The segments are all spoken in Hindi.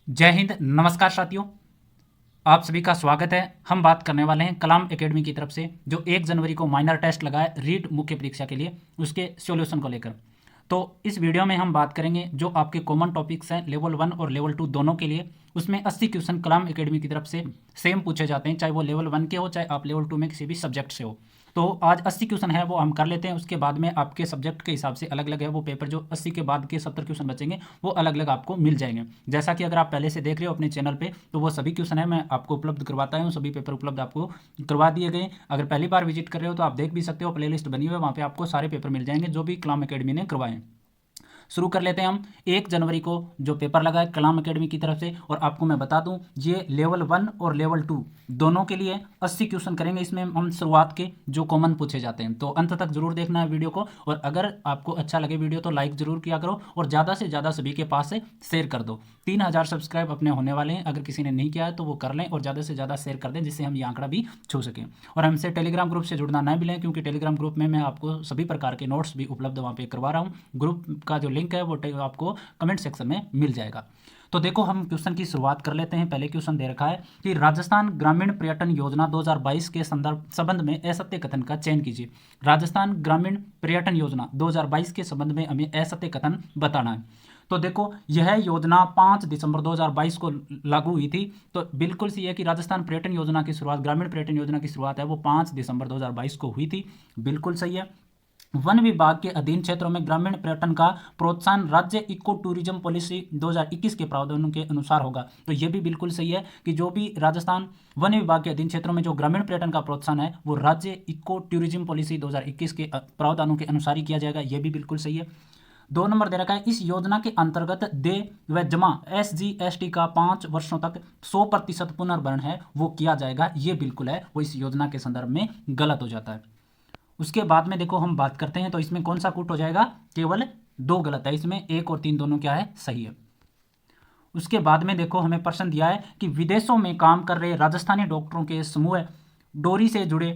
जय हिंद। नमस्कार साथियों, आप सभी का स्वागत है। हम बात करने वाले हैं कलाम एकेडमी की तरफ से जो 1 जनवरी को माइनर टेस्ट लगा है रीट मुख्य परीक्षा के लिए, उसके सॉल्यूशन को लेकर। तो इस वीडियो में हम बात करेंगे जो आपके कॉमन टॉपिक्स हैं लेवल 1 और लेवल 2 दोनों के लिए। उसमें 80 क्वेश्चन कलाम एकेडमी की तरफ से सेम पूछे जाते हैं, चाहे वो लेवल 1 के हो चाहे आप लेवल 2 में किसी भी सब्जेक्ट से हो। तो आज 80 क्वेश्चन है वो हम कर लेते हैं। उसके बाद में आपके सब्जेक्ट के हिसाब से अलग अलग है वो पेपर, जो 80 के बाद के 70 क्वेश्चन बचेंगे वो अलग अलग आपको मिल जाएंगे। जैसा कि अगर आप पहले से देख रहे हो अपने चैनल पे, तो वो सभी क्वेश्चन है मैं आपको उपलब्ध करवाता हूँ, सभी पेपर उपलब्ध आपको करवा दिए गए। अगर पहली बार विजिट कर रहे हो तो आप देख भी सकते हो, प्लेलिस्ट बनी हुई है, वहाँ पे आपको सारे पेपर मिल जाएंगे जो भी कलाम एकेडमी ने करवाए। शुरू कर लेते हैं हम। 1 जनवरी को जो पेपर लगा है कलाम एकेडमी की तरफ से, और आपको मैं बता दूं ये लेवल 1 और लेवल 2 दोनों के लिए 80 क्वेश्चन करेंगे। इसमें हम शुरुआत के जो कॉमन पूछे जाते हैं, तो अंत तक जरूर देखना है वीडियो को। और अगर आपको अच्छा लगे वीडियो तो लाइक जरूर किया करो और ज़्यादा से ज़्यादा सभी के पास से शेयर कर दो। 3000 सब्सक्राइब अपने होने वाले हैं, अगर किसी ने नहीं किया है तो वो कर लें और ज़्यादा से ज़्यादा शेयर कर दें, जिससे हम ये आंकड़ा भी छू सकें। और हमसे टेलीग्राम ग्रुप से जुड़ना ना भूलें, क्योंकि टेलीग्राम ग्रुप में मैं आपको सभी प्रकार के नोट्स भी उपलब्ध वहाँ पे करवा रहा हूँ। ग्रुप का जो लिंक है वो आपको कमेंट सेक्शन में मिल जाएगा। तो देखो हम क्वेश्चन की शुरुआत कर लेते हैं। पहले क्वेश्चन दे रखा है कि राजस्थान ग्रामीण पर्यटन योजना 2022 के संबंध में असत्य कथन का चयन कीजिए। राजस्थान ग्रामीण पर्यटन योजना 2022 के संबंध में हमें असत्य कथन बताना है। तो देखो यह योजना 5 दिसंबर 2022 को लागू हुई थी। तो बिल्कुल सही है कि राजस्थान पर्यटन योजना की शुरुआत, ग्रामीण पर्यटन योजना की शुरुआत है वो 5 दिसंबर 2022 को हुई थी। बिल्कुल सही है। वन विभाग के अधीन क्षेत्रों में ग्रामीण पर्यटन का प्रोत्साहन राज्य इको टूरिज्म पॉलिसी 2021 के प्रावधानों के अनुसार होगा। तो यह भी बिल्कुल सही है कि जो भी राजस्थान वन विभाग के अधीन क्षेत्रों में जो ग्रामीण पर्यटन का प्रोत्साहन है वो राज्य इको टूरिज्म पॉलिसी 2021 के प्रावधानों के अनुसार ही किया जाएगा। यह भी बिल्कुल सही है। 2 नंबर दे रखा है इस योजना के अंतर्गत देय व जमा SGST का 5 वर्षों तक 100% पुनर्भरण है वो किया जाएगा। ये बिल्कुल है, वो इस योजना के संदर्भ में गलत हो जाता है। उसके बाद में देखो हम बात करते हैं तो इसमें कौन सा कूट हो जाएगा, केवल 2 गलत है, इसमें 1 और 3 दोनों क्या है, सही है। उसके बाद में देखो हमें प्रश्न दिया है कि विदेशों में काम कर रहे राजस्थानी डॉक्टरों के समूह डोरी से जुड़े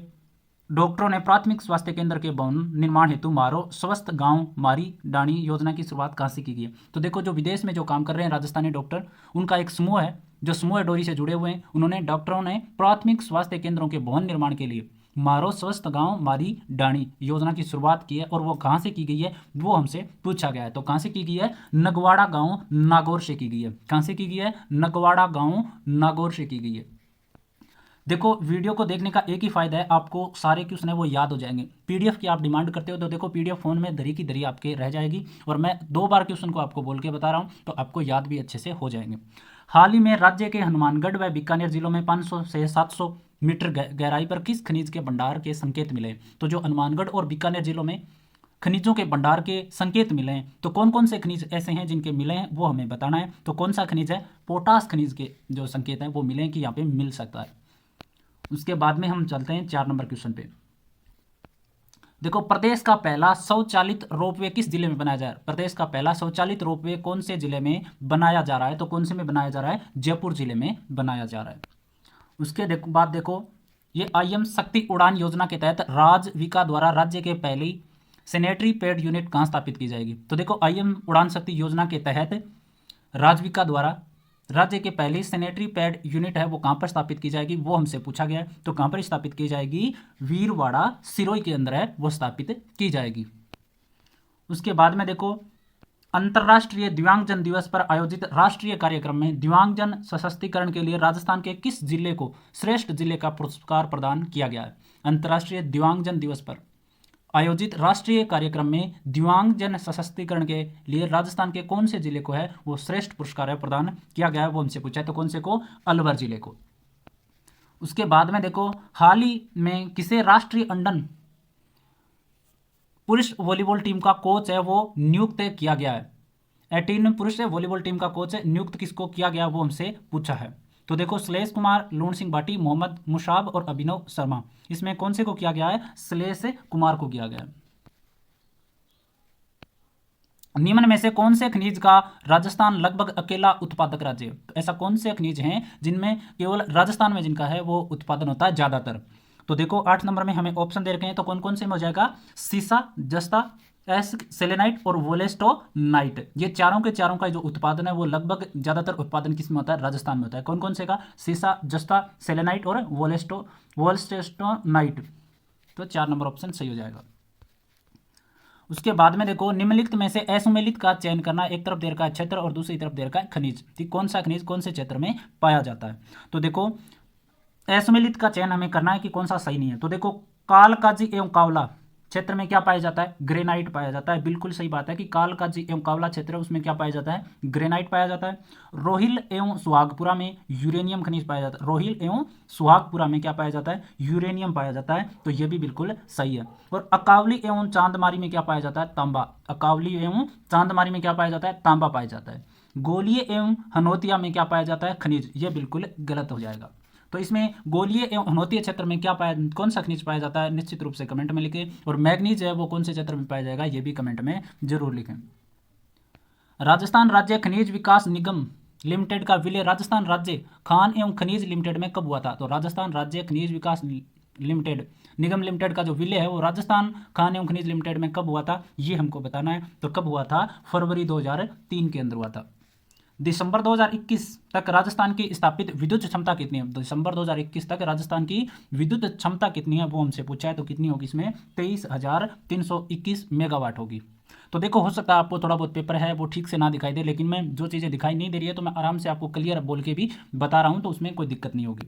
डॉक्टरों ने प्राथमिक स्वास्थ्य केंद्र के भवन निर्माण हेतु मारो स्वस्थ गांव मारी डाणी योजना की शुरुआत कहाँ से की गई है। तो देखो जो विदेश में जो काम कर रहे हैं राजस्थानी डॉक्टर, उनका एक समूह है, जो समूह डोरी से जुड़े हुए हैं, उन्होंने डॉक्टरों ने प्राथमिक स्वास्थ्य केंद्रों के भवन निर्माण के लिए मारो स्वस्थ गांव मारी डाणी योजना की शुरुआत की है। और वो कहाँ से की गई है वो हमसे पूछा गया है। तो कहाँ से की गई है, नगवाड़ा गांव नागौर से की गई है। कहाँ से की गई है, नगवाड़ा गांव नागौर से की गई है। देखो वीडियो को देखने का एक ही फायदा है, आपको सारे क्वेश्चन है वो याद हो जाएंगे। पीडीएफ की आप डिमांड करते हो तो देखो पीडीएफ फोन में धरी की धरी आपके रह जाएगी, और मैं 2 बार क्वेश्चन को आपको बोल के बता रहा हूँ तो आपको याद भी अच्छे से हो जाएंगे। हाल ही में राज्य के हनुमानगढ़ व बीकानेर जिलों में 500 से 700 मीटर गहराई पर किस खनिज के भंडार के संकेत मिले। तो जो हनुमानगढ़ और बीकानेर जिलों में खनिजों के भंडार के संकेत मिले हैं, तो कौन कौन से खनिज ऐसे हैं जिनके मिले हैं वो हमें बताना है। तो कौन सा खनिज है, पोटास खनिज के जो संकेत हैं वो मिले हैं कि यहाँ पे मिल सकता है। उसके बाद में हम चलते हैं 4 नंबर क्वेश्चन पे। देखो प्रदेश का पहला स्वचालित रोपवे किस जिले में बनाया जा रहा है। प्रदेश का पहला स्वचालित रोपवे कौन से जिले में बनाया जा रहा है, तो कौन से में बनाया जा रहा है, जयपुर जिले में बनाया जा रहा है। उसके बाद देखो ये IM शक्ति उड़ान योजना के तहत राजविका द्वारा राज्य के पहली सैनिटरी पैड यूनिट कहाँ स्थापित की जाएगी। तो देखो IM उड़ान शक्ति योजना के तहत राजविका द्वारा राज्य के पहली सैनिटरी पैड यूनिट है वो कहाँ पर स्थापित की जाएगी, वो हमसे पूछा गया है। तो कहाँ पर स्थापित की जाएगी, वीरवाड़ा सिरोही के अंदर है वो स्थापित की जाएगी। उसके बाद में देखो अंतर्राष्ट्रीय दिव्यांगजन दिवस पर आयोजित राष्ट्रीय कार्यक्रम में दिव्यांगजन सशक्तिकरण के लिए राजस्थान के किस जिले को श्रेष्ठ जिले का पुरस्कार प्रदान किया गया है। अंतर्राष्ट्रीय दिव्यांगजन दिवस पर आयोजित राष्ट्रीय कार्यक्रम में दिव्यांगजन सशक्तिकरण के लिए राजस्थान के कौन से जिले को है वो श्रेष्ठ पुरस्कार है प्रदान किया गया है, वो हमसे पूछा है। तो कौन से को, अलवर जिले को। उसके बाद में देखो हाल ही में किसे राष्ट्रीय अंडन पुरुष वॉलीबॉल टीम का कोच है वो नियुक्त किया गया है। 18 पुरुष वॉलीबॉल टीम का कोच नियुक्त किसको किया गया वो हमसे पूछा है। तो देखो श्लेष कुमार, लूण सिंह भाटी, मोहम्मद मुशाब और अभिनव शर्मा, इसमें कौन से को किया गया है, श्लेष कुमार को किया गया है। निम्न में से कौन से खनिज का राजस्थान लगभग अकेला उत्पादक राज्य है। तो ऐसा कौन से खनिज हैं जिनमें केवल राजस्थान में जिनका है वो उत्पादन होता है ज्यादातर। तो देखो 8 नंबर में हमें ऑप्शन दे रखे हैं, तो कौन कौन से में हो जाएगा, सीसा, जस्ता, एस सेलेनाइट और वोलेस्टोनाइट, ये चारों के चारों का जो उत्पादन है वो लगभग ज़्यादातर उत्पादन किस में होता है? राजस्थान में होता है। कौन कौन से का? सीसा, जस्ता, सेलेनाइट और वोल्स्टेस्टोनाइट। तो 4 नंबर ऑप्शन सही हो जाएगा। उसके बाद में देखो, निम्नलिखित में से असुमेलित का चयन करना। एक तरफ दे रखा है क्षेत्र और दूसरी तरफ दे रखा है खनिज, ठीक कौन सा खनिज कौन से क्षेत्र में पाया जाता है? तो देखो असुमेलित का चयन हमें करना है कि कौन सा सही नहीं है। तो देखो कालकाजी एवं कावला क्षेत्र में क्या पाया जाता है? ग्रेनाइट पाया जाता है। बिल्कुल सही बात है कि कालकाजी एवं कावला क्षेत्र है उसमें क्या पाया जाता है? ग्रेनाइट पाया जाता है। रोहिल एवं सुहागपुरा में यूरेनियम खनिज पाया जाता है। रोहिल एवं सुहागपुरा में क्या पाया जाता है? यूरेनियम पाया जाता है। तो ये भी बिल्कुल सही है। और अकावली एवं चांदमारी में क्या पाया जाता है? तांबा। अकावली एवं चांदमारी में क्या पाया जाता है? तांबा पाया जाता है। गोलिये एवं हनोतिया में क्या पाया जाता है? खनिज। ये बिल्कुल गलत हो जाएगा। तो इसमें गोलीय एवं हनोतीय क्षेत्र में क्या पाया, कौन सा खनिज पाया जाता है? निश्चित रूप से कमेंट में लिखें। और मैग्नीज है वो कौन से क्षेत्र में पाया जाएगा? ये भी कमेंट में जरूर लिखें। राजस्थान राज्य खनिज विकास निगम लिमिटेड का विलय राजस्थान राज्य खान एवं खनिज लिमिटेड में कब हुआ था? तो राजस्थान राज्य खनिज विकास लिमिटेड निगम लिमिटेड का जो विलय है वो राजस्थान खान एवं खनिज लिमिटेड में कब हुआ था? ये हमको बताना है। तो कब हुआ था? फरवरी 2003 के अंदर हुआ था। दिसंबर 2021 तक राजस्थान की स्थापित विद्युत क्षमता कितनी है? दिसंबर 2021 तक राजस्थान की विद्युत क्षमता कितनी है वो हमसे पूछा है। तो कितनी होगी इसमें? 23,321 मेगावाट होगी। तो देखो हो सकता है आपको थोड़ा बहुत पेपर है वो ठीक से ना दिखाई दे, लेकिन मैं जो चीज़ें दिखाई नहीं दे रही है तो मैं आराम से आपको क्लियर बोल के भी बता रहा हूँ, तो उसमें कोई दिक्कत नहीं होगी।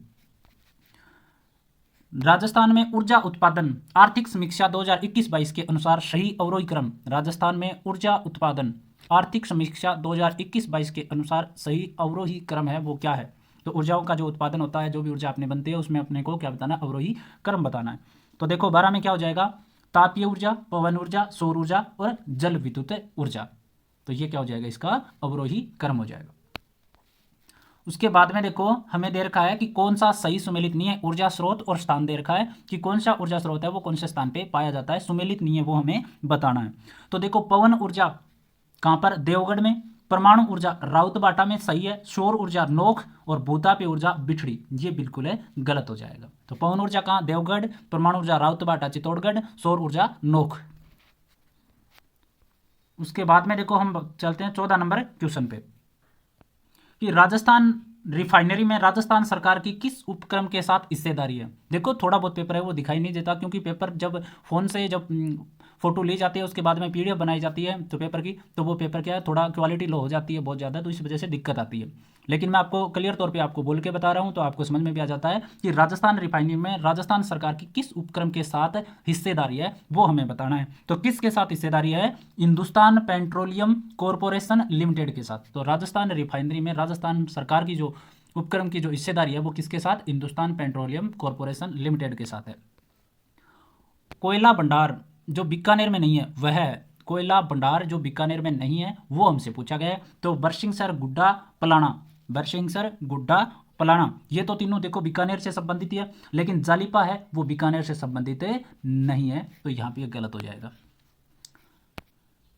राजस्थान में ऊर्जा उत्पादन आर्थिक समीक्षा 2021-22 के अनुसार सही अवरोही क्रम। राजस्थान में ऊर्जा उत्पादन आर्थिक समीक्षा 2021-22 के अनुसार सही अवरोही क्रम है वो क्या है? तो ऊर्जाओं का जो उत्पादन होता है, जो भी ऊर्जा अपने बनती है उसमें अपने को क्या बताना है? अवरोही क्रम बताना है। तो देखो 12 में क्या हो जाएगा? तापीय ऊर्जा, पवन ऊर्जा, सौर ऊर्जा और जल विद्युत ऊर्जा। तो ये क्या हो जाएगा? इसका अवरोही क्रम हो जाएगा। उसके बाद में देखो हमें दे रखा है कि कौन सा सही सुमेलित नहीं है। ऊर्जा स्रोत और स्थान दे रखा है कि कौन सा ऊर्जा स्रोत है वो कौन से स्थान पे पाया जाता है। सुमेलित नहीं है वो हमें बताना है। तो देखो पवन ऊर्जा कहाँ पर? देवगढ़ में। परमाणु ऊर्जा राउतबाटा में सही है। सौर ऊर्जा नोख और भूतापी ऊर्जा बिछड़ी, ये बिल्कुल है गलत हो जाएगा। तो पवन ऊर्जा कहाँ? देवगढ़। परमाणु ऊर्जा राउतबाटा चित्तौड़गढ़। सौर ऊर्जा नोख। उसके बाद में देखो हम चलते हैं 14 नंबर क्वेश्चन पे कि राजस्थान रिफाइनरी में राजस्थान सरकार की किस उपक्रम के साथ हिस्सेदारी है? देखो थोड़ा बहुत पेपर है वो दिखाई नहीं देता, क्योंकि पेपर जब फोन से जब फोटो ली जाती है उसके बाद में पीडीएफ बनाई जाती है तो पेपर की, तो वो पेपर क्या है थोड़ा क्वालिटी लो हो जाती है बहुत ज़्यादा, तो इस वजह से दिक्कत आती है। लेकिन मैं आपको क्लियर तौर पे आपको बोल के बता रहा हूँ तो आपको समझ में भी आ जाता है कि राजस्थान रिफाइनरी में राजस्थान सरकार की किस उपक्रम के साथ हिस्सेदारी है वो हमें बताना है। तो किसके साथ हिस्सेदारी है? हिंदुस्तान पेट्रोलियम कॉरपोरेशन लिमिटेड के साथ। तो राजस्थान रिफाइनरी में राजस्थान सरकार की जो उपक्रम की जो हिस्सेदारी है वो किसके साथ? हिंदुस्तान पेट्रोलियम कॉरपोरेशन लिमिटेड के साथ है। कोयला भंडार जो बीकानेर में नहीं है वह है, कोयला भंडार जो बीकानेर में नहीं है वो हमसे पूछा गया है। तो बरसिंहसर, गुड्डा, पलाना, बरसिंहसर, गुड्डा, पलाना, ये तो तीनों देखो बीकानेर से संबंधित है, लेकिन जालिपा है वो बीकानेर से संबंधित नहीं है, तो यहाँ पे गलत हो जाएगा।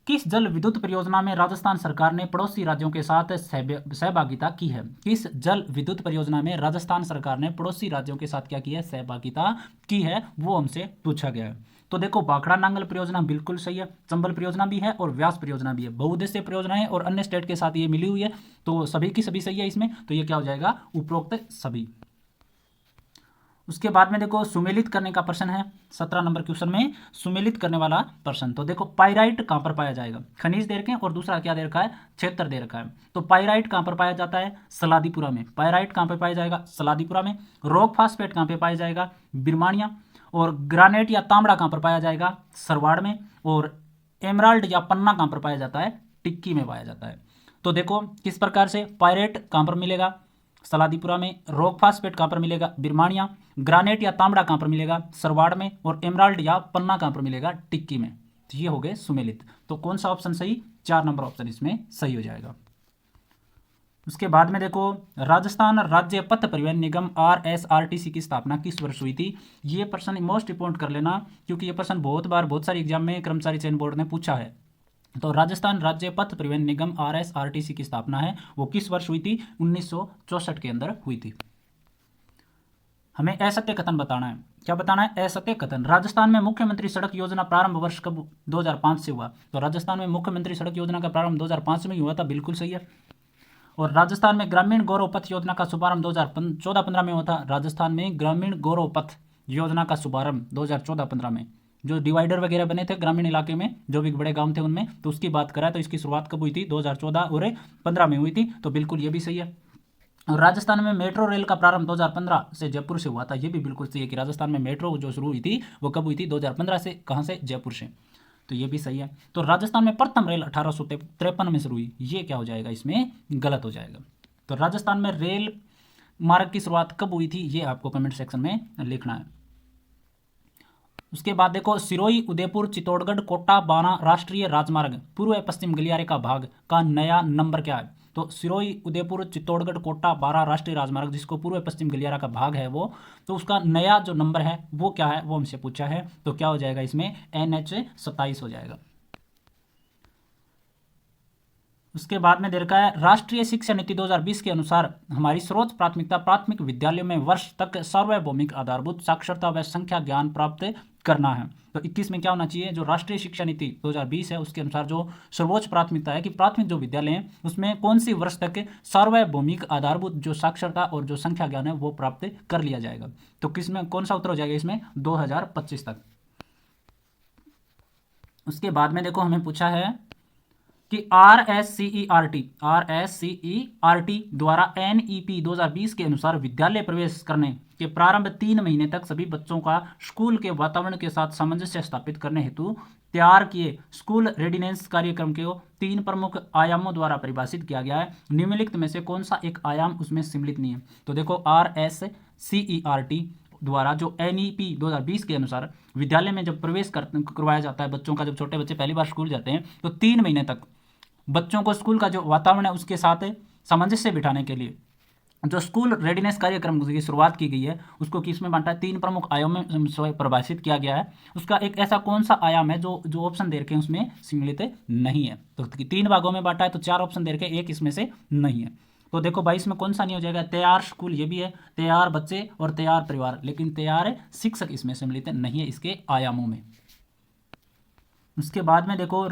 किस जल विद्युत परियोजना में राजस्थान सरकार ने पड़ोसी राज्यों के साथ सहभागिता की है? किस जल विद्युत परियोजना में राजस्थान सरकार ने पड़ोसी राज्यों के साथ क्या की है? सहभागिता की है, वो हमसे पूछा गया है। तो देखो भाखड़ा नांगल परियोजना बिल्कुल सही है, चंबल परियोजना भी है और व्यास परियोजना भी है, बहुउद्देश्य परियोजना है और अन्य स्टेट के साथ ये मिली हुई है, तो सभी की सभी सही है इसमें। तो ये क्या हो जाएगा? उपरोक्त सभी। उसके बाद में देखो सुमेलित करने का प्रश्न है 17 नंबर क्वेश्चन में, सुमेलित करने वाला प्रश्न। तो देखो पाइराइट कहाँ पर पाया जाएगा? खनिज दे रखे हैं और दूसरा क्या दे रखा है? क्षेत्र दे रखा है। तो पाइराइट कहाँ पर पाया जाता है? सलादीपुरा में। पाइराइट कहाँ पर पाया जाएगा? सलादीपुरा में। रॉक फास्फेट कहाँ पर पाया जाएगा? बिरमानिया। और ग्रानाइट या तांबड़ा कहाँ पर पाया जाएगा? सरवाड़ में। और एमराल्ड या पन्ना कहाँ पर पाया जाता है? टिक्की में पाया जाता है। तो देखो किस प्रकार से पाइराइट कहाँ पर मिलेगा? सलादीपुरा में। रॉक फास्फेट कहाँ पर मिलेगा? बिरमानिया। ग्रानाइट या तांबड़ा कहाँ पर मिलेगा? सरवाड़ में। और एमराल्ड या पन्ना कहाँ पर मिलेगा? टिक्की में। तो ये हो गए सुमेलित। तो कौन सा ऑप्शन सही? 4 नंबर ऑप्शन इसमें सही हो जाएगा। उसके बाद में देखो राजस्थान राज्य पथ परिवहन निगम RSRTC की स्थापना किस वर्ष हुई थी? ये प्रश्न मोस्ट इंपोर्टेंट कर लेना, क्योंकि ये प्रश्न बहुत बार बहुत सारे एग्जाम में कर्मचारी चयन बोर्ड ने पूछा है। तो राजस्थान राज्य पथ परिवहन निगम RSRTC की स्थापना है वो किस वर्ष हुई थी? 1964 के अंदर हुई थी। हमें असत्य कथन बताना है। क्या बताना है? असत्य कथन। राजस्थान में मुख्यमंत्री सड़क योजना प्रारंभ वर्ष कब? 2005 से हुआ। तो राजस्थान में मुख्यमंत्री सड़क योजना का प्रारंभ 2005 में ही हुआ था, बिल्कुल सही है। और राजस्थान में ग्रामीण गौरव पथ योजना का शुभारंभ 2014-15 में हुआ था। राजस्थान में ग्रामीण गौरव पथ योजना का शुभारंभ 2014-15 में, जो डिवाइडर वगैरह बने थे ग्रामीण इलाके में, जो भी बड़े गांव थे उनमें, तो उसकी बात करा तो इसकी शुरुआत कब हुई थी? 2014 और 15 में हुई थी, तो बिल्कुल ये भी सही है। और राजस्थान में मेट्रो रेल का प्रारंभ 2015 से जयपुर से हुआ था, ये भी बिल्कुल सही है कि राजस्थान में मेट्रो जो शुरू हुई थी वो कब हुई थी? 2015 से। कहाँ से? जयपुर से, तो ये भी सही है। तो राजस्थान में प्रथम रेल 1853 में शुरू हुई, ये क्या हो जाएगा? इसमें गलत हो जाएगा। तो राजस्थान में रेल मार्ग की शुरुआत कब हुई थी, ये आपको कमेंट सेक्शन में लिखना है। उसके बाद देखो, सिरोही उदयपुर चित्तौड़गढ़ कोटा बाना राष्ट्रीय राजमार्ग पूर्व पश्चिम गलियारे का भाग का नया नंबर क्या है? तो सिरोही उदयपुर चित्तौड़गढ़ कोटा बारा राष्ट्रीय राजमार्ग, जिसको पूर्व पश्चिम गलियारा का भाग है वो, तो उसका नया जो नंबर है वो क्या है? वो हमसे पूछा है। तो क्या हो जाएगा इसमें? NH 27 हो जाएगा। उसके बाद में दे रखा है, राष्ट्रीय शिक्षा नीति 2020 के अनुसार हमारी सर्वोच्च प्राथमिकता प्राथमिक विद्यालयों में वर्ष तक सार्वभौमिक आधारभूत साक्षरता व संख्या ज्ञान प्राप्त करना है। तो 21 में क्या होना चाहिए? जो राष्ट्रीय शिक्षा नीति 2020 है उसके अनुसार जो सर्वोच्च प्राथमिकता है कि प्राथमिक जो विद्यालय हैं उसमें कौन सी वर्ष तक सार्वभौमिक आधारभूत जो साक्षरता और जो संख्या ज्ञान है वो प्राप्त कर लिया जाएगा। तो किसमें कौन सा उत्तर हो जाएगा इसमें? 2025 तक। उसके बाद में देखो, हमें पूछा है कि RSCERT द्वारा NEP 2020 के अनुसार विद्यालय प्रवेश करने के प्रारंभ 3 महीने तक सभी बच्चों का स्कूल के वातावरण के साथ सामंजस्य स्थापित करने हेतु तैयार किए स्कूल रेडिनेंस कार्यक्रम के 3 प्रमुख आयामों द्वारा परिभाषित किया गया है। निम्नलिखित में से कौन सा एक आयाम उसमें सम्मिलित नहीं है? तो देखो, RSCERT द्वारा जो NEP 2020 के अनुसार विद्यालय में जब प्रवेश करवाया जाता है बच्चों का, जब छोटे बच्चे पहली बार स्कूल जाते हैं तो 3 महीने तक बच्चों को स्कूल का जो वातावरण है उसके साथ सामंजस्य बिठाने के लिए जो स्कूल रेडिनेस कार्यक्रम की शुरुआत की गई है उसको किसमें बांटा है? 3 प्रमुख आयाम में परिभाषित किया गया है। उसका एक ऐसा कौन सा आयाम है जो जो ऑप्शन दे रखे हैं उसमें सम्मिलित नहीं है? तो 3 भागों में बांटा है तो 4 ऑप्शन दे रखे, एक इसमें से नहीं है। तो देखो भाई, इसमें कौन सा नहीं हो जाएगा? तैयार स्कूल ये भी है, तैयार बच्चे और तैयार परिवार, लेकिन तैयार शिक्षक इसमें सम्मिलित नहीं है इसके आयामों में। उसके बाद में देखो,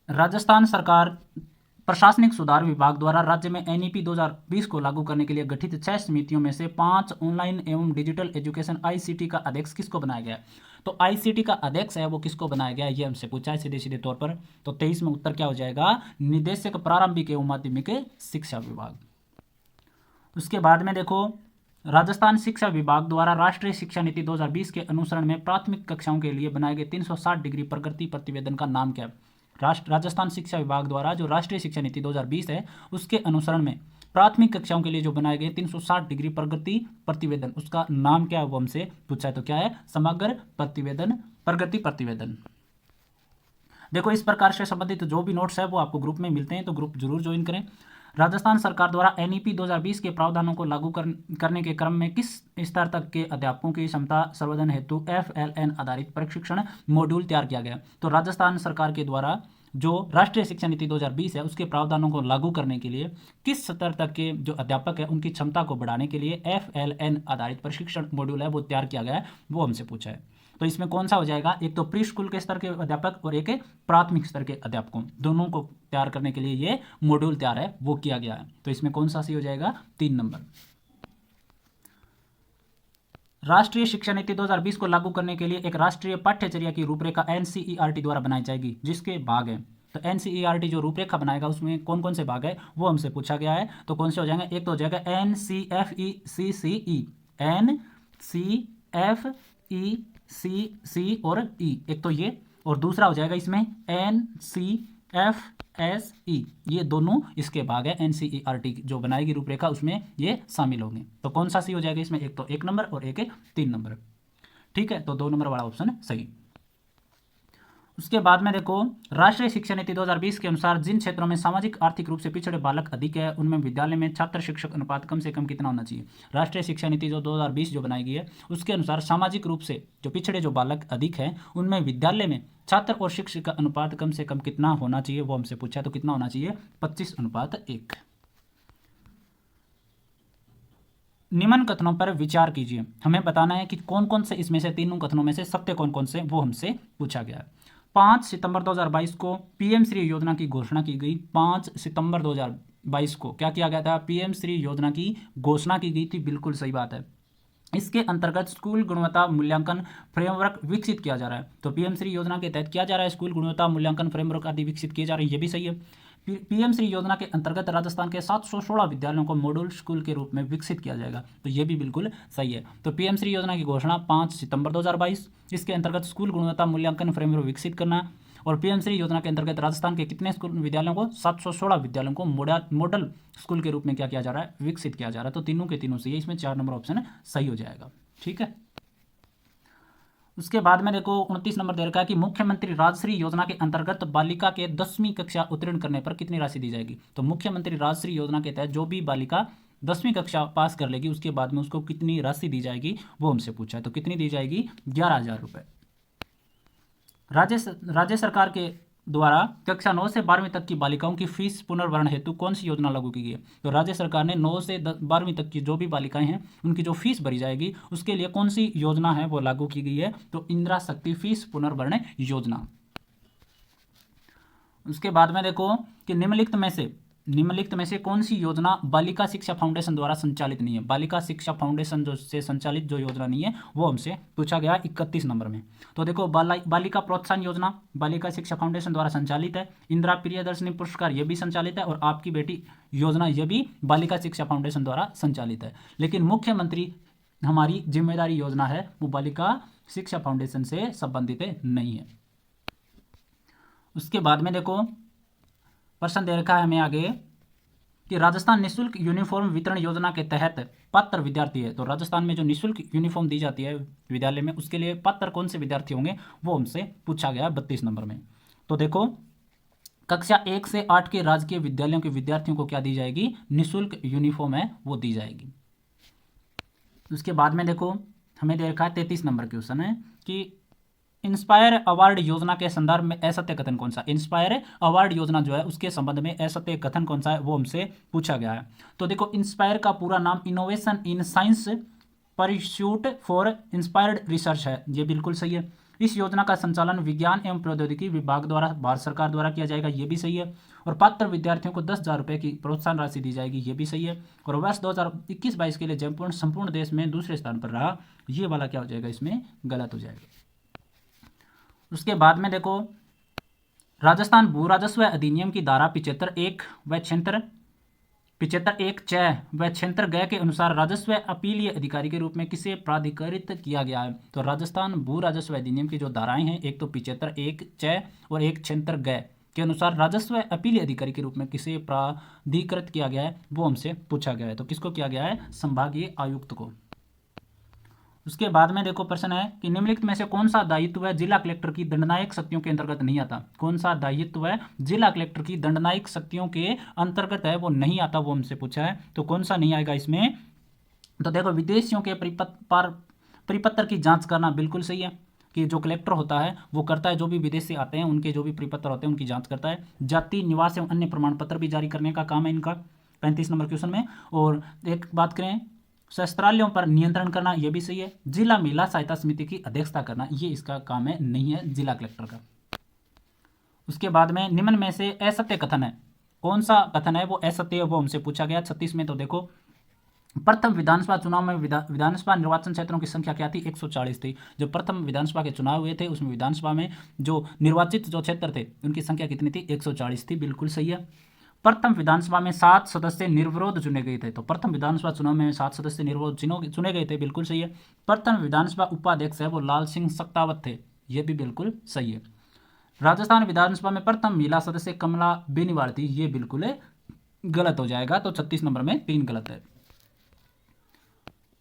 राजस्थान सरकार प्रशासनिक सुधार विभाग द्वारा राज्य में NEP 2020 को लागू करने के लिए गठित 6 समितियों में से 5 ऑनलाइन एवं डिजिटल एजुकेशन ICT का अध्यक्ष किसको बनाया गया? तो ICT का अध्यक्ष है वो किसको बनाया गया? ये हमसे पूछा है सीधे सीधे तौर पर। तो 23 में उत्तर क्या हो जाएगा? निदेशक प्रारंभिक एवं माध्यमिक शिक्षा विभाग। उसके बाद में देखो, राजस्थान शिक्षा विभाग द्वारा राष्ट्रीय शिक्षा नीति 2020 के अनुसरण में प्राथमिक कक्षाओं के लिए बनाए गए 360 डिग्री प्रगति प्रतिवेदन का नाम क्या है? राजस्थान शिक्षा विभाग द्वारा जो राष्ट्रीय शिक्षा नीति 2020 है उसके अनुसरण में प्राथमिक कक्षाओं के लिए जो बनाए गए 360 डिग्री प्रगति प्रतिवेदन, उसका नाम क्या है वो हमसे पूछा है। तो क्या है? समग्र प्रतिवेदन, प्रगति प्रतिवेदन। देखो, इस प्रकार से संबंधित जो भी नोट्स है वो आपको ग्रुप में मिलते हैं, तो ग्रुप जरूर ज्वाइन करें। राजस्थान सरकार द्वारा NEP 2020 के प्रावधानों को लागू करने के क्रम में किस स्तर तक के अध्यापकों की क्षमता संवर्धन हेतु FLN आधारित प्रशिक्षण मॉड्यूल तैयार किया गया? तो राजस्थान सरकार के द्वारा जो राष्ट्रीय शिक्षा नीति 2020 है उसके प्रावधानों को लागू करने के लिए किस स्तर तक के जो अध्यापक है उनकी क्षमता को बढ़ाने के लिए FLN आधारित प्रशिक्षण मॉड्यूल है वो तैयार किया गया है, वो हमसे पूछा है। तो इसमें कौन सा हो जाएगा? एक तो प्री स्कूल के स्तर के अध्यापक और एक प्राथमिक स्तर के अध्यापकों, दोनों को तैयार करने के लिए ये मॉड्यूल तैयार है वो किया गया है। तो इसमें कौन सा सही हो जाएगा? 3 नंबर। राष्ट्रीय शिक्षा नीति 2020 को लागू करने के लिए एक राष्ट्रीय पाठ्यचर्या की रूपरेखा NCERT द्वारा बनाई जाएगी, जिसके भाग है। तो NCERT जो रूपरेखा बनाएगा उसमें कौन कौन से भाग है वो हमसे पूछा गया है। तो कौन से हो जाएंगे? एक तो हो जाएगा NCFECCE और E, एक तो ये, और दूसरा हो जाएगा इसमें NCFSE, ये दोनों इसके भाग है। NCERT जो बनाएगी रूपरेखा उसमें ये शामिल होंगे। तो कौन सा सही हो जाएगा इसमें? एक तो 1 नंबर और एक 3 नंबर। ठीक है, तो 2 नंबर वाला ऑप्शन सही। उसके बाद में देखो, राष्ट्रीय शिक्षा नीति 2020 के अनुसार जिन क्षेत्रों में सामाजिक आर्थिक रूप से पिछड़े बालक अधिक है उनमें विद्यालय में छात्र शिक्षक अनुपात कम से कम कितना होना चाहिए? राष्ट्रीय शिक्षा नीति जो 2020 जो बनाई गई है उसके अनुसार सामाजिक रूप से जो पिछड़े जो बालक अधिक है उनमें विद्यालय में छात्र और शिक्षक का अनुपात कम से कम कितना होना चाहिए वो हमसे पूछा है। तो कितना होना चाहिए? 25:1। निम्न कथनों पर विचार कीजिए। हमें बताना है कि कौन कौन से इसमें से तीनों कथनों में से सत्य कौन कौन से, वो हमसे पूछा गया है। 5 सितंबर 2022 को पीएम श्री योजना की घोषणा की गई। 5 सितंबर 2022 को क्या किया गया था? पीएम श्री योजना की घोषणा की गई थी, बिल्कुल सही बात है। इसके अंतर्गत स्कूल गुणवत्ता मूल्यांकन फ्रेमवर्क विकसित किया जा रहा है। तो पीएम श्री योजना के तहत किया जा रहा है, स्कूल गुणवत्ता मूल्यांकन फ्रेमवर्क आदि विकसित किए जा रहे हैं, ये भी सही है। पीएम श्री योजना के अंतर्गत राजस्थान के 716 विद्यालयों को मॉड्यूल स्कूल के रूप में विकसित किया जाएगा, तो ये भी बिल्कुल सही है। तो पीएम श्री योजना की घोषणा 5 सितंबर 2022, इसके अंतर्गत स्कूल गुणवत्ता मूल्यांकन फ्रेमवर्क विकसित करना, और पीएम श्री योजना के अंतर्गत राजस्थान के कितने स्कूल विद्यालयों को? 716 विद्यालयों को मॉडल स्कूल के रूप में क्या किया जा रहा है? विकसित किया जा रहा है। तो तीनों के तीनों सही है, इसमें 4 नंबर ऑप्शन सही हो जाएगा। ठीक है। उसके बाद में देखो 29 नंबर दे रखा है कि मुख्यमंत्री राजश्री योजना के अंतर्गत बालिका के 10वीं कक्षा उत्तीर्ण करने पर कितनी राशि दी जाएगी? तो मुख्यमंत्री राजश्री योजना के तहत जो भी बालिका 10वीं कक्षा पास कर लेगी उसके बाद में उसको कितनी राशि दी जाएगी, वो हमसे पूछा है। तो कितनी दी जाएगी? 11,000 रुपये। राज्य सरकार के द्वारा कक्षा 9 से 12वीं तक की बालिकाओं की फीस पुनर्भरण हेतु कौन सी योजना लागू की गई है? तो राज्य सरकार ने 9 से 12वीं तक की जो भी बालिकाएं हैं उनकी जो फीस भरी जाएगी उसके लिए कौन सी योजना है वो लागू की गई है? तो इंदिरा शक्ति फीस पुनर्भरण योजना। उसके बाद में देखो कि निम्नलिखित में से कौन सी योजना बालिका शिक्षा फाउंडेशन द्वारा संचालित नहीं है? बालिका शिक्षा फाउंडेशन जो से संचालित जो योजना नहीं है वो हमसे पूछा गया 31 नंबर में। तो देखो बालिका प्रोत्साहन योजना बालिका शिक्षा फाउंडेशन द्वारा संचालित है, इंदिरा प्रियदर्शनी पुरस्कार ये भी संचालित है, और आपकी बेटी योजना ये भी बालिका शिक्षा फाउंडेशन द्वारा संचालित है। लेकिन मुख्यमंत्री हमारी जिम्मेदारी योजना है वो बालिका शिक्षा फाउंडेशन से संबंधित नहीं है। उसके बाद में देखो प्रश्न दे रखा है हमें आगे कि राजस्थान निःशुल्क यूनिफॉर्म वितरण योजना के तहत पात्र विद्यार्थी है। तो राजस्थान में जो निःशुल्क यूनिफॉर्म दी जाती है विद्यालय में उसके लिए पात्र कौन से विद्यार्थी होंगे वो हमसे पूछा गया 32 नंबर में। तो देखो कक्षा 1 से 8 के राजकीय विद्यालयों के विद्यार्थियों को क्या दी जाएगी? निःशुल्क यूनिफॉर्म है वो दी जाएगी। उसके बाद में देखो हमें दे रखा है 33 नंबर क्वेश्चन है कि इंस्पायर अवार्ड योजना के संदर्भ में असत्य कथन कौन सा? इंस्पायर अवार्ड योजना जो है उसके संबंध में असत्य कथन कौन सा है वो हमसे पूछा गया है। तो देखो इंस्पायर का पूरा नाम innovation in science pursuit for inspired research है, ये बिल्कुल सही है। इस योजना का संचालन विज्ञान एवं प्रौद्योगिकी विभाग द्वारा भारत सरकार द्वारा किया जाएगा, ये भी सही है। और पात्र विद्यार्थियों को 10,000 रुपये की प्रोत्साहन राशि दी जाएगी, ये भी सही है। और वर्ष 2021-22 के लिए जयपुर संपूर्ण देश में दूसरे स्थान पर रहा, ये वाला क्या हो जाएगा? इसमें गलत हो जाएगा। उसके बाद में देखो राजस्थान भू राजस्व अधिनियम की धारा 75(1) व 75(1)(च) व 76(ग) के अनुसार राजस्व अपीलीय अधिकारी के रूप में किसे प्राधिकृत किया गया है? तो राजस्थान भू राजस्व अधिनियम की जो धाराएं हैं एक तो 75(1)(च) और एक 76(ग) के अनुसार राजस्व अपीलीय अधिकारी के रूप में किसे प्राधिकृत किया गया है वो हमसे पूछा गया है। तो किसको किया गया है? संभागीय आयुक्त को। उसके बाद में देखो प्रश्न है कि निम्नलिखित में से कौन सा दायित्व है जिला कलेक्टर की दंडनायक शक्तियों के अंतर्गत नहीं आता? कौन सा दायित्व है जिला कलेक्टर की दंडनायक शक्तियों के अंतर्गत है वो नहीं आता, वो हमसे पूछा है। तो कौन सा नहीं आएगा इसमें? तो देखो विदेशियों के परिपत्र की जांच करना बिल्कुल सही है कि जो कलेक्टर होता है वो करता है, जो भी विदेश से आते हैं उनके जो भी परिपत्र होते हैं उनकी जांच करता है। जाति निवास एवं अन्य प्रमाण पत्र भी जारी करने का काम है इनका 35 नंबर क्वेश्चन में। और एक बात करें शस्त्रालयों पर नियंत्रण करना, यह भी सही है। जिला महिला सहायता समिति की अध्यक्षता करना ये इसका काम है, नहीं है जिला कलेक्टर का। उसके बाद में निम्न में से असत्य कथन है, कौन सा कथन है वो असत्य है वो हमसे पूछा गया 36 में। तो देखो प्रथम विधानसभा चुनाव में विधानसभा निर्वाचन क्षेत्रों की संख्या क्या थी? 140 थी। जो प्रथम विधानसभा के चुनाव हुए थे उसमें विधानसभा में जो निर्वाचित जो क्षेत्र थे उनकी संख्या कितनी थी? 140 थी, बिल्कुल सही है। प्रथम विधानसभा में 7 सदस्य निर्विरोध चुने गए थे। तो प्रथम विधानसभा चुनाव में 7 सदस्य निर्विरोध चुने गए थे, बिल्कुल सही है। प्रथम विधानसभा उपाध्यक्ष है वो लाल सिंह सख्तावत थे, ये भी बिल्कुल सही है। राजस्थान विधानसभा में प्रथम महिला सदस्य कमला बेनीवाल थी, ये बिल्कुल गलत हो जाएगा। तो 36 नंबर में 3 गलत है।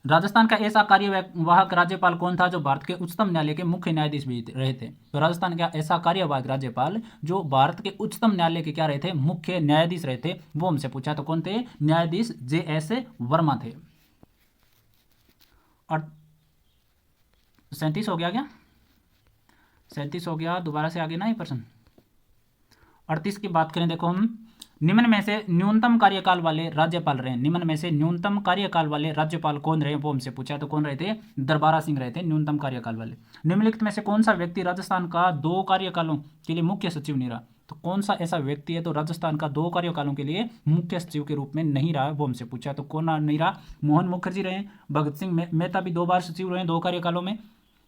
राजस्थान का ऐसा कार्यवाहक राज्यपाल कौन था जो भारत के उच्चतम न्यायालय के मुख्य न्यायाधीश भी रहे थे? तो राजस्थान का ऐसा कार्यवाहक राज्यपाल जो भारत के उच्चतम न्यायालय के क्या रहे थे? मुख्य न्यायाधीश रहे थे, वो हमसे पूछा। तो कौन थे? न्यायाधीश JS वर्मा थे। और 37 हो गया क्या? 37 हो गया, दोबारा से आगे ना ये प्रश्न। 38 की बात करें, देखो हम निम्न में से न्यूनतम कार्यकाल वाले राज्यपाल रहे, निम्न में से न्यूनतम कार्यकाल वाले राज्यपाल कौन रहे, वो हमसे पूछा। तो कौन रहे थे? दरबारा सिंह रहे थे न्यूनतम कार्यकाल वाले। निम्नलिखित में से कौन सा व्यक्ति राजस्थान का 2 कार्यकालों के लिए मुख्य सचिव नहीं रहा? तो कौन सा ऐसा व्यक्ति है तो राजस्थान का 2 कार्यकालों के लिए मुख्य सचिव के रूप में नहीं रहा, वो हमसे पूछा। तो कौन नहीं रहा? मोहन मुखर्जी रहे, भगत सिंह मेहता भी 2 बार सचिव रहे 2 कार्यकालों में,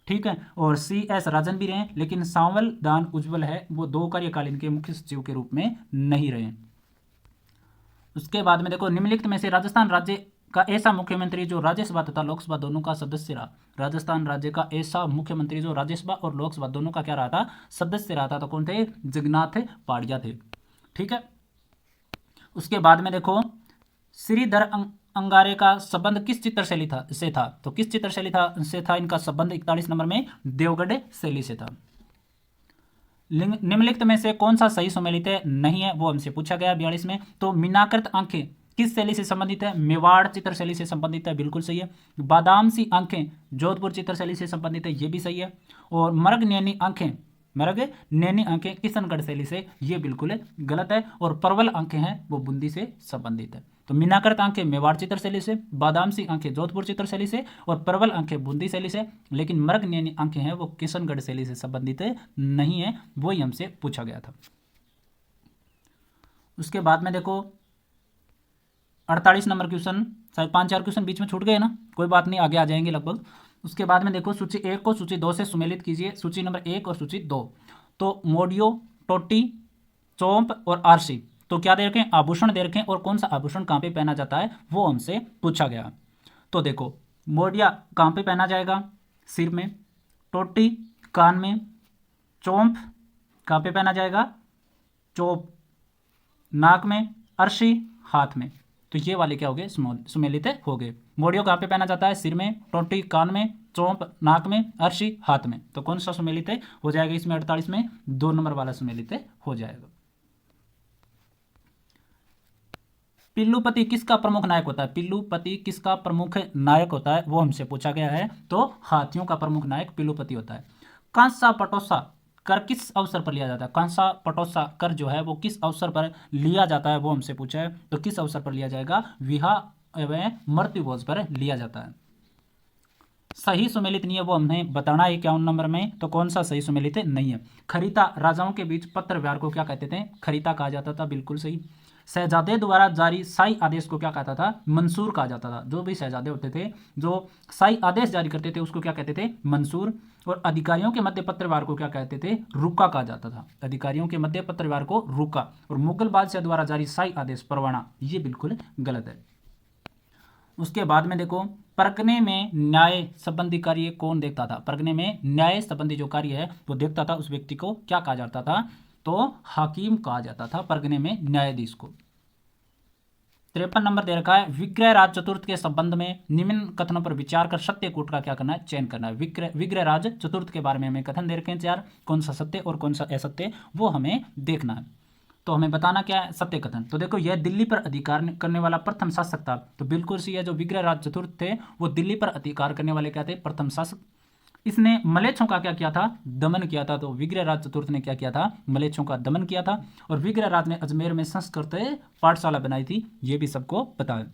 ठीक है, और CS राजन भी रहे, लेकिन सांवल दान उज्ज्वल है वो 2 कार्यकालीन के मुख्य सचिव के रूप में नहीं रहे। उसके बाद में देखो, निम्नलिखित में से राजस्थान राज्य का ऐसा मुख्यमंत्री जो राज्यसभा तथा लोकसभा दोनों का सदस्य रहा, राजस्थान राज्य का ऐसा मुख्यमंत्री जो राज्यसभा और लोकसभा दोनों का क्या रहा था? सदस्य रहा था। तो कौन थे? जगन्नाथ पाड़िया थे, ठीक है। उसके बाद में देखो, श्रीधर अंगारे का संबंध किस चित्रशैली से था? तो किस चित्रशैली से था इनका संबंध? 41 नंबर में देवगढ़ शैली से था। निम्नलिखित में से कौन सा सही सुमेलित नहीं है, वो हमसे पूछा गया 42 में। तो मीनाकृत आंखें किस शैली से संबंधित है? मेवाड़ चित्रशैली से संबंधित है, बिल्कुल सही है। बादाम सी आंखें जोधपुर चित्रशैली से संबंधित है, ये भी सही है। और मरग नैनी आंखें किशनगढ़ शैली से, ये बिल्कुल गलत है। और परवल आंखें हैं वो बूंदी से संबंधित है। तो मीनाकृत आंखें मेवाड़ चित्रशैली से, बादाम सी आंखें जोधपुर चित्रशैली से और परवल आंखें बूंदी शैली से, लेकिन मरग नैनी आंखें हैं वो किशनगढ़ शैली से संबंधित नहीं है, वही हमसे पूछा गया था। उसके बाद में देखो 48 नंबर क्वेश्चन, शायद 5-4 क्वेश्चन बीच में छूट गए ना, कोई बात नहीं, आगे आ जाएंगे लगभग। उसके बाद में देखो, सूची 1 को सूची 2 से सुमेलित कीजिए, सूची नंबर 1 और सूची 2। तो मोडियो, टोटी, चौंप और आरसी, तो क्या दे रखें? आभूषण दे रखें, और कौन सा आभूषण कहाँ पे पहना जाता है वो हमसे पूछा गया। तो देखो, मोडिया कहाँ पे पहना जाएगा? सिर में। टोटी कान में। चौंप कहाँ पे पहना जाएगा? चौप नाक में। अर्शी हाथ में। तो ये वाले क्या हो गए? सुमेलित हो गए। मोडियो कहाँ पे पहना जाता है? सिर में। टोटी कान में। चौंप नाक में। अर्शी हाथ में। तो कौन सा सुमेलित हो जाएगा इसमें? 48 में 2 नंबर वाला सुमेलित हो जाएगा। पिल्लूपति किसका प्रमुख नायक होता है? पिल्लूपति किसका प्रमुख नायक होता है वो हमसे पूछा गया है। तो हाथियों का प्रमुख नायक पिल्लूपति होता है। कांसा पटोसा कर किस अवसर पर लिया जाता है? कांसा पटोसा कर जो है वो किस अवसर पर लिया जाता है वो हमसे पूछा है। तो किस अवसर पर लिया जाएगा? विवाह एवं मृत्यु भोज पर लिया जाता है। सही सुमेलित नहीं है वो हमें बताना है 51 नंबर में। तो कौन सा सही सुमेलित नहीं है? खरीता राजाओं के बीच पत्र व्यवहार को क्या कहते थे? खरीता कहा जाता था, बिल्कुल सही। शहजादे द्वारा जारी शाही आदेश को क्या कहता था? मंसूर कहा जाता था। जो भी शहजादे होते थे जो शाही आदेश जारी करते थे उसको क्या कहते थे? मंसूर। और अधिकारियों के मध्य पत्र व्यवहार को क्या कहते थे? रुका कहा जाता था। अधिकारियों के मध्य पत्र व्यवहार को रुका। और मुगल बादशाह द्वारा जारी शाही आदेश परवाना, ये बिल्कुल गलत है। उसके बाद में देखो, परगने में न्याय संबंधी कार्य कौन देखता था? परगने में न्याय संबंधी जो कार्य है वो देखता था, उस व्यक्ति को क्या कहा जाता था? तो हाकिम कहा जाता था परगने में न्यायाधीश को। 53 नंबर दे रखा है, विग्रहराज चतुर्थ के संबंध में निम्न कथनों पर विचार कर सत्य कूट का क्या करना है? चयन करना है। विग्रहराज चतुर्थ के बारे में हमें कथन दे रखे हैं 4, कौन सा सत्य और कौन सा असत्य वो हमें देखना है। तो हमें बताना क्या है? सत्य कथन। तो देखो, यह दिल्ली पर अधिकार करने वाला प्रथम शासक था। तो बिल्कुल सही है, जो विग्रहराज चतुर्थ थे वो दिल्ली पर अधिकार करने वाले क्या थे? प्रथम शासक। इसने मलेच्छों का क्या किया था? दमन किया था। तो विग्रहराज चतुर्थ ने क्या किया था? मलेच्छों का दमन किया था। और विग्रहराज ने अजमेर में संस्कृत पाठशाला बनाई थी, ये भी सबको पता है।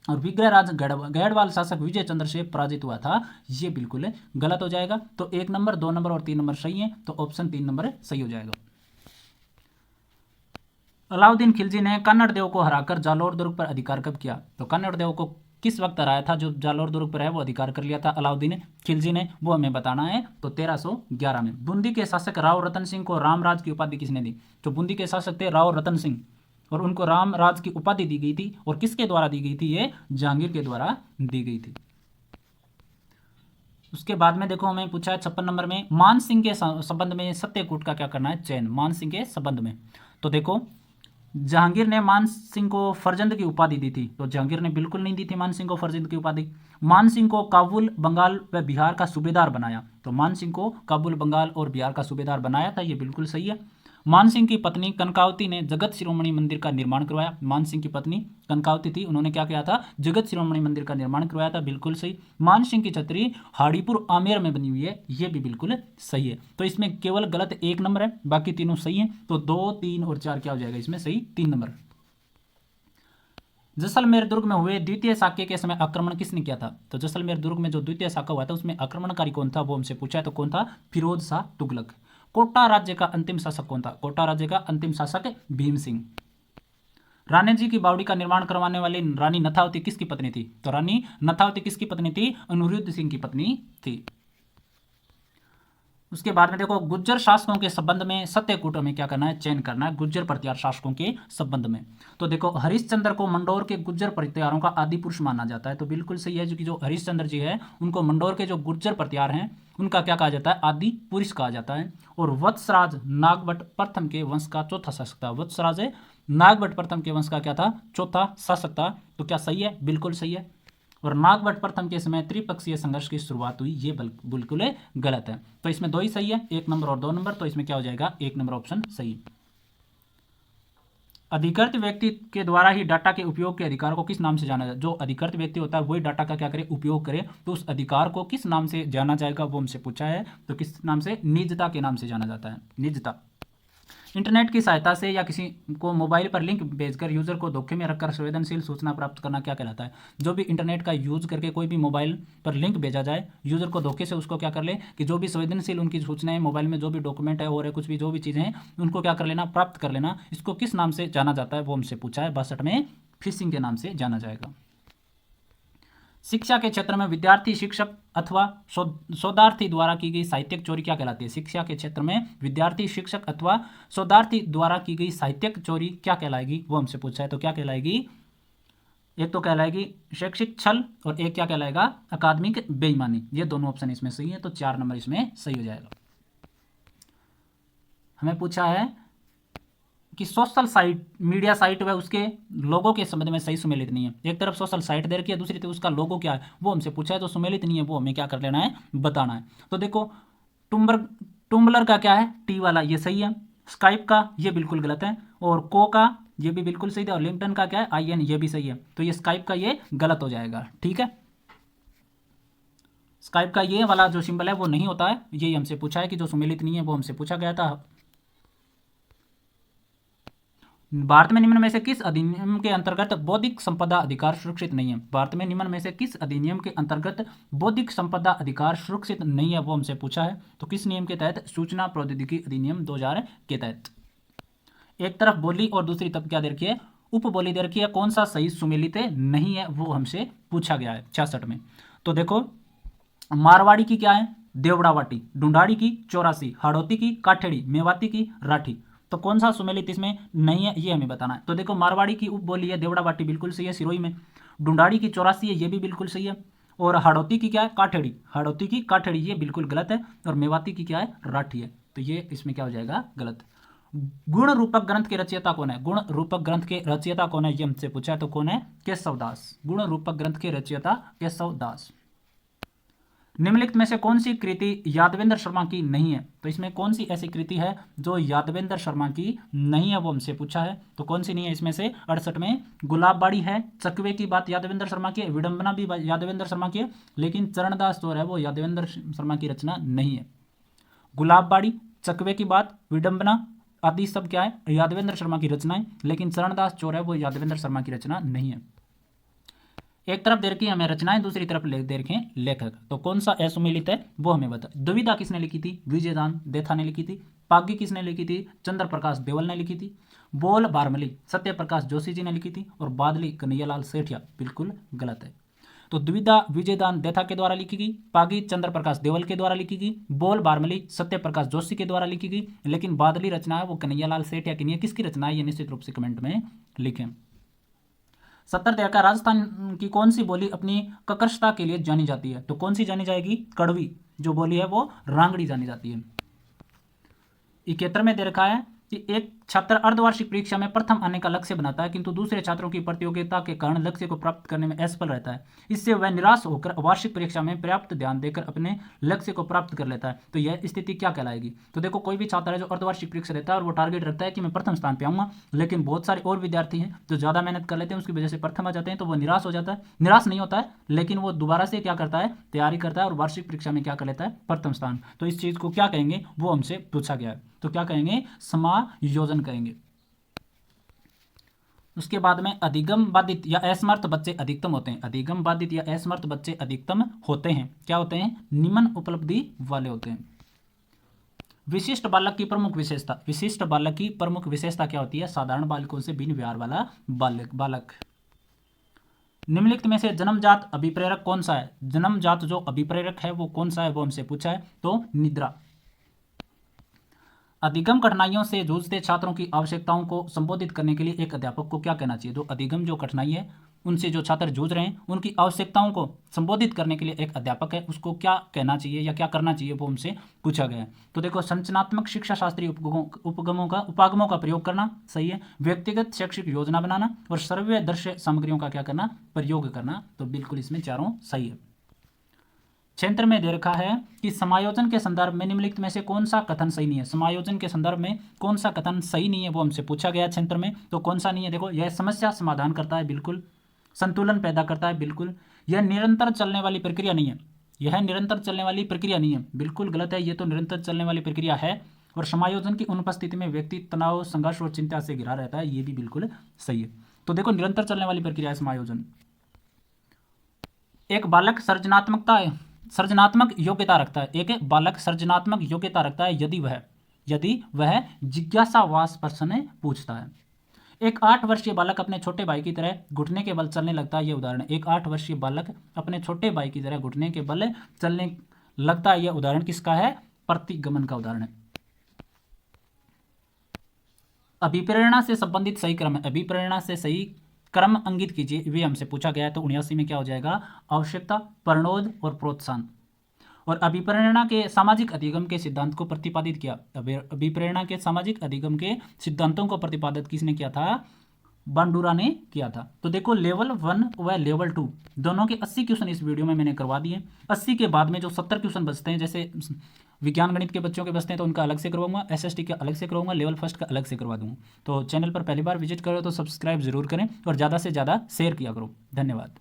और विग्रहराज गढ़वाल शासक विजय चंद्र से पराजित हुआ था, ये बिल्कुल गलत हो जाएगा। तो 1 नंबर 2 नंबर और 3 नंबर सही है, तो ऑप्शन 3 नंबर सही हो जाएगा। अलाउद्दीन खिलजी ने कन्नड़ देव को हराकर जालोर दुर्ग पर अधिकार कब किया? तो कन्नड़ देव को किस वक्त हराया था? जो जालोर दुर्ग पर है वो अधिकार कर लिया था अलाउद्दीन खिलजी ने, वो हमें बताना है। तो 1311 में। बूंदी के शासक राव रतन सिंह को रामराज की उपाधि किसने दी? तो बूंदी के शासक थे राव रतन सिंह, और उनको रामराज की उपाधि दी गई थी। और किसके द्वारा दी गई थी? ये जहांगीर के द्वारा दी गई थी। उसके बाद में देखो, हमें पूछा है 56 नंबर में, मान सिंह के संबंध में सत्यकूट का क्या करना है? चयन। मान सिंह के संबंध में तो देखो, जहांगीर ने मान सिंह को फर्जंद की उपाधि दी थी। तो जहांगीर ने बिल्कुल नहीं दी थी मान सिंह को फर्जंद की उपाधि। मान सिंह को काबुल, बंगाल व बिहार का सूबेदार बनाया। तो मान सिंह को काबुल, बंगाल और बिहार का सूबेदार बनाया था, ये बिल्कुल सही है। मान सिंह की पत्नी कनकावती ने जगत शिरोमणि मंदिर का निर्माण करवाया। मान सिंह की पत्नी कनकावती थी, उन्होंने क्या किया था? जगत शिरोमणि मंदिर का निर्माण करवाया था, बिल्कुल सही। मान सिंह की छतरी हाड़ीपुर आमेर में बनी हुई है, ये भी बिल्कुल सही है। तो इसमें केवल गलत 1 नंबर है, बाकी तीनों सही है। तो 2, 3 और 4 क्या हो जाएगा इसमें? सही 3 नंबर। जैसलमेर दुर्ग में हुए द्वितीय साक्य के समय आक्रमण किसने किया था? तो जैसलमेर दुर्ग में जो द्वितीय साक्य हुआ था उसमें आक्रमणकारी कौन था, वो हमसे पूछा है। तो कौन था? फिरोज शाह तुगलक। कोटा राज्य का अंतिम शासक कौन था? कोटा राज्य का अंतिम शासक भीम सिंह। रानी जी की बावड़ी का निर्माण करवाने वाली रानी नथावती किसकी पत्नी थी? तो रानी नथावती किसकी पत्नी थी? अनिरुद्ध सिंह की पत्नी थी। उसके बाद में देखो, गुज्जर शासकों के संबंध में सत्यकूट में क्या करना है? चयन करना है गुज्जर प्रतिहार शासकों के संबंध में। तो देखो, हरिश्चंद्र को मंडोर के गुज्जर प्रतिहारों का आदि पुरुष माना जाता है। तो बिल्कुल सही है, जो हरिश्चंद्र जी है उनको मंडोर के जो गुज्जर प्रतिहार हैं उनका क्या कहा जाता है? आदि पुरुष कहा जाता है। और वत्सराज नागभट्ट प्रथम के वंश का चौथा शासक था। वत्सराज नागभट्ट प्रथम के वंश का क्या था? चौथा शासक था। तो क्या सही है? बिल्कुल सही है। और नागभट्ट प्रथम के समय त्रिपक्षीय संघर्ष की शुरुआत हुई, ये बिल्कुल गलत है। तो इसमें दो ही सही है, 1 नंबर और 2 नंबर। तो इसमें क्या हो जाएगा? 1 नंबर ऑप्शन सही। अधिकृत व्यक्ति के द्वारा ही डाटा के उपयोग के अधिकार को किस नाम से जाना जाए? जो अधिकृत व्यक्ति होता है वही डाटा का क्या करे? उपयोग करे। तो उस अधिकार को किस नाम से जाना जाएगा, वो हमसे पूछा है। तो किस नाम से? निजता के नाम से जाना जाता है, निजता। इंटरनेट की सहायता से या किसी को मोबाइल पर लिंक भेजकर यूजर को धोखे में रखकर संवेदनशील सूचना प्राप्त करना क्या कहलाता है? जो भी इंटरनेट का यूज करके कोई भी मोबाइल पर लिंक भेजा जाए, यूजर को धोखे से उसको क्या कर ले कि जो भी संवेदनशील उनकी सूचनाएं, मोबाइल में जो भी डॉक्यूमेंट है और कुछ भी जो भी चीज़ें हैं उनको क्या कर लेना? प्राप्त कर लेना। इसको किस नाम से जाना जाता है, वो हमसे पूछा है। 62 में फिशिंग के नाम से जाना जाएगा। शिक्षा के क्षेत्र में विद्यार्थी शिक्षक अथवा शोधार्थी द्वारा की गई साहित्यिक चोरी क्या कहलाती है? शिक्षा के क्षेत्र में विद्यार्थी शिक्षक अथवा शोधार्थी द्वारा की गई साहित्यिक चोरी क्या कहलाएगी, वो हमसे पूछा है। तो क्या कहलाएगी? एक तो कहलाएगी शैक्षिक छल और एक क्या कहलाएगा? अकादमिक बेईमानी। ये दोनों ऑप्शन इसमें सही है। तो 4 नंबर इसमें सही हो जाएगा। हमें पूछा है कि सोशल साइट, मीडिया साइट व उसके लोगों के संबंध में सही सुमेलित नहीं है। एक तरफ सोशल साइट दे रखी है, दूसरी तरफ उसका लोगो क्या है वो हमसे पूछा है। तो सुमेलित नहीं है, वो हमें क्या कर लेना है? बताना है। तो देखो, टुम्बलर का क्या है? टी वाला, ये सही है। स्काइप का ये बिल्कुल गलत है। और को का ये भी बिल्कुल सही है। और लिंक्डइन का क्या है? IN, ये भी सही है। तो ये स्काइप का ये गलत हो जाएगा। ठीक है, स्काइप का ये वाला जो सिंबल है वो नहीं होता है। यही हमसे पूछा है कि जो सुमेलित नहीं है, वो हमसे पूछा गया था। भारत में निम्न में से किस अधिनियम के अंतर्गत बौद्धिक संपदा अधिकार सुरक्षित नहीं है? भारत में निम्न में से किस अधिनियम के अंतर्गत बौद्धिक संपदा अधिकार सुरक्षित नहीं है, वो हमसे पूछा है। तो किस नियम के तहत? सूचना प्रौद्योगिकी अधिनियम 2000 के तहत। एक तरफ बोली और दूसरी तरफ क्या दे रखी है? उपबोली दे रखी है। कौन सा सही सुमेलित नहीं है, वो हमसे पूछा गया है 66 में। तो देखो, मारवाड़ी की क्या है? देवड़ावाटी। ढूंढाड़ी की 84, हाड़ौती की काठेड़ी, मेवाती की राठी। तो कौन सा सुमेलित इसमें नहीं है, ये हमें बताना है। तो देखो, मारवाड़ी की उपबोली है देवड़ावाटी, बिल्कुल सही है, सिरोही में। ढूंढाड़ी की 84 है, ये भी बिल्कुल सही है। और हाड़ौती की क्या है? काठेड़ी। हाड़ौती की काठेड़ी, ये बिल्कुल गलत है। और मेवाती की क्या है? राठी है। तो ये इसमें क्या हो जाएगा? गलत। गुण रूपक ग्रंथ के रचयिता कौन है? गुण रूपक ग्रंथ के रचयिता कौन है, ये हमसे पूछा है। तो कौन है? केशव दास। गुण रूपक ग्रंथ के रचयिता केशव दास। निम्नलिखित में से कौन सी कृति यादवेंद्र शर्मा की नहीं है? तो इसमें कौन सी ऐसी कृति है जो यादवेंद्र शर्मा की नहीं है, वो हमसे पूछा है। तो कौन सी नहीं है इसमें से? 68 में गुलाबबाड़ी है। चकवे की बात यादवेंद्र शर्मा की है। विडंबना भी यादवेंद्र शर्मा की है। लेकिन चरणदास चोर है वो यादवेंद्र शर्मा की रचना नहीं है। गुलाबबाड़ी, चकवे की बात, विडंबना आदि सब क्या है? यादवेंद्र शर्मा की रचनाएं। लेकिन चरणदास चोर है वो यादवेंद्र शर्मा की रचना नहीं है। एक तरफ दे रखी हमें रचनाएं, दूसरी तरफ दे रखे लेखक। तो कौन सा असुमेलित है, वो हमें बता। दुविधा किसने लिखी थी? विजयदान देथा ने लिखी थी। पागी किसने लिखी थी? चंद्र प्रकाश देवल ने लिखी थी। बोल बारमली सत्य प्रकाश जोशी जी ने लिखी थी। और बादली कन्हैयालाल सेठिया, बिल्कुल गलत है। तो दुविधा विजयदान देथा के द्वारा लिखी गई, पागी चंद्र प्रकाश देवल के द्वारा लिखी गई, बोल बारमली सत्य प्रकाश जोशी के द्वारा लिखी गई। लेकिन बादली रचना है वो कन्हैयालाल सेठिया की नहीं है। किसकी रचना है, ये निश्चित रूप से कमेंट में लिखें। 70 का राजस्थान की कौन सी बोली अपनी ककर्षता के लिए जानी जाती है? तो कौन सी जानी जाएगी? कड़वी जो बोली है वो रांगड़ी जानी जाती है। 71 में दे रखा है कि एक छात्र अर्धवार्षिक परीक्षा में प्रथम आने का लक्ष्य बनाता है, किंतु दूसरे छात्रों की प्रतियोगिता के कारण लक्ष्य को प्राप्त करने में असफल रहता है। इससे वह निराश होकर वार्षिक परीक्षा में पर्याप्त ध्यान देकर अपने लक्ष्य को प्राप्त कर लेता है। तो यह स्थिति क्या कहलाएगी? तो देखो, कोई भी छात्र है जो अर्धवार्षिक परीक्षा देता है और वो टारगेट रखता है कि मैं प्रथम स्थान पे आऊंगा, लेकिन बहुत सारे और विद्यार्थी हैं जो ज़्यादा मेहनत कर लेते हैं, उसकी वजह से प्रथम आ जाते हैं, तो वो निराश हो जाता है। निराश नहीं होता है, लेकिन वो दोबारा से क्या करता है? तैयारी करता है और वार्षिक परीक्षा में क्या कर लेता है? प्रथम स्थान। तो इस चीज़ को क्या कहेंगे, वो हमसे पूछा गया है। तो क्या कहेंगे? समायोजन कहेंगे। उसके बाद में अधिगम बाधित या असमर्थ बच्चे अधिकतम होते हैं। अधिगम बाधित या असमर्थ बच्चे अधिकतम होते हैं, क्या होते हैं? निम्न उपलब्धि वाले होते हैं। विशिष्ट बालक की प्रमुख विशेषता, विशिष्ट बालक की प्रमुख विशेषता क्या होती है? साधारण बालकों से भिन्न व्यवहार वाला बालक। निम्नलिखित में से जन्मजात अभिप्रेरक कौन सा है? जन्मजात जो अभिप्रेरक है वो कौन सा है, वो हमसे पूछा है। तो निद्रा। अधिगम कठिनाइयों से जूझते छात्रों की आवश्यकताओं को संबोधित करने के लिए एक अध्यापक को क्या कहना चाहिए? जो अधिगम जो कठिनाई है उनसे जो छात्र जूझ रहे हैं उनकी आवश्यकताओं को संबोधित करने के लिए एक अध्यापक है, उसको क्या कहना चाहिए या क्या करना चाहिए, वो हमसे पूछा गया है। तो देखो, संरचनात्मक शिक्षा शास्त्रीय उपागमों का प्रयोग करना सही है, व्यक्तिगत शैक्षिक योजना बनाना और सर्वे दृश्य सामग्रियों का क्या करना? प्रयोग करना। तो बिल्कुल इसमें चारों सही है। क्षेत्र में दे रखा है कि समायोजन के संदर्भ में निम्नलिखित में से कौन सा कथन सही नहीं है? समायोजन के संदर्भ में कौन सा कथन सही नहीं है, वो हमसे पूछा गया क्षेत्र में। तो कौन सा नहीं है? देखो, यह समस्या समाधान करता है, बिल्कुल। संतुलन पैदा करता है, बिल्कुल। यह निरंतर चलने वाली प्रक्रिया नहीं है, यह निरंतर चलने वाली प्रक्रिया नहीं है, बिल्कुल गलत है, यह तो निरंतर चलने वाली प्रक्रिया है। और समायोजन की अनुपस्थिति में व्यक्ति तनाव, संघर्ष और चिंता से घिरा रहता है, ये भी बिल्कुल सही है। तो देखो, निरंतर चलने वाली प्रक्रिया है समायोजन। एक बालक सृजनात्मक योग्यता रखता है, एक बालक सृजनात्मक योग्यता रखता है यदि वह जिज्ञासावास प्रश्न पूछता है। एक 8 वर्षीय बालक अपने छोटे भाई की तरह घुटने के बल चलने लगता है, यह उदाहरण है। एक 8 वर्षीय बालक अपने छोटे भाई की तरह घुटने के बल चलने लगता है, यह उदाहरण किसका है? प्रतिगमन का उदाहरण है। अभिप्रेरणा से संबंधित सही क्रम है, अभिप्रेरणा से सही क्रम अंकित कीजिए, वे हमसे पूछा गया है। तो 79 में क्या हो जाएगा? आवश्यकता, प्रणोद और प्रोत्साहन। और अभिप्रेरणा के सामाजिक अधिगम के सिद्धांत को प्रतिपादित किया। अभिप्रेरणा के सामाजिक अधिगम के सिद्धांतों को प्रतिपादित किसने किया था? बांडुरा ने किया था। तो देखो, लेवल 1 व लेवल 2 दोनों के 80 क्वेश्चन इस वीडियो में मैंने करवा दिए। 80 के बाद में जो 70 क्वेश्चन बचते हैं, जैसे विज्ञान गणित के बच्चों के बचते हैं तो उनका अलग से करवाऊंगा, एसएसटी का अलग से करवाऊंगा, लेवल फर्स्ट का अलग से करवा दूंगा। तो चैनल पर पहली बार विजिट करो तो सब्सक्राइब जरूर करें और ज़्यादा से ज़्यादा शेयर किया करो। धन्यवाद।